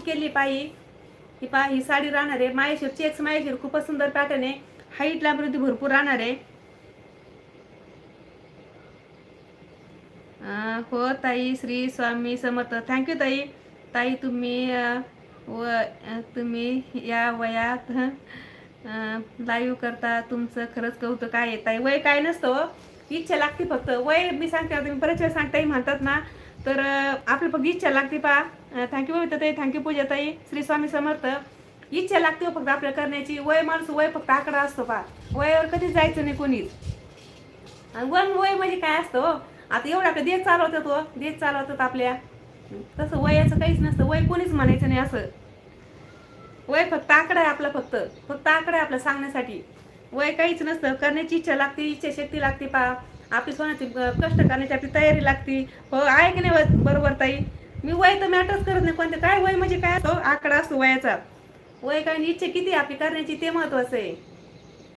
केली पायी. ही पहा, ही साडी राहणार आहे माहेश्वर चेक्स माहेश्वर, खूपच सुंदर पॅटर्न आहे. हाईट लांबी भरपूर राहणार आहे. हो ताई, श्री स्वामी समर्थ. थँक्यू ताई. ताई तुम्ही तुम्ही या वयात लाईव्ह करता, तुमचं खरंच कौतुक आहे ताई. वय काय नसतं हो, इच्छा लागते फक्त. वय मी सांगते, तुम्ही बरेच वेळ सांगताई म्हणतात ना, तर आपली फक्त इच्छा लागते. पहा, थँक्यू बबिता ताई, थँक्यू पूजा ताई, श्री स्वामी समर्थ. इच्छा लागते हो फक्त आपल्या करण्याची. वय माणूस वय फक्त आकडा असतो. पहा, वयावर कधीच जायचं नाही कोणीच. आणि वय म्हणजे काय असतं हो, आता एवढं आपल्या देश चालवतात हो, देश चालवतात आपल्या, तसं वयाचं काहीच नसतं. वय कोणीच म्हणायचं नाही असं. वय फक्त आकडा आहे आपला, फक्त फक्त आकडा आहे आपला सांगण्यासाठी. वय काहीच नसतं. करण्याची इच्छा लागते, इच्छाशक्ती लागते. पहा, आपली स्वतःची कष्ट करण्याची आपली तयारी लागते. हो, आहे की नाही बरोबर ताई? मी वय तर मॅटर्स करत नाही कोणते. काय वय म्हणजे काय असतो, आकडा असतो वयाचा. वय काय, इच्छा किती आपली करण्याची ते महत्वाचं आहे.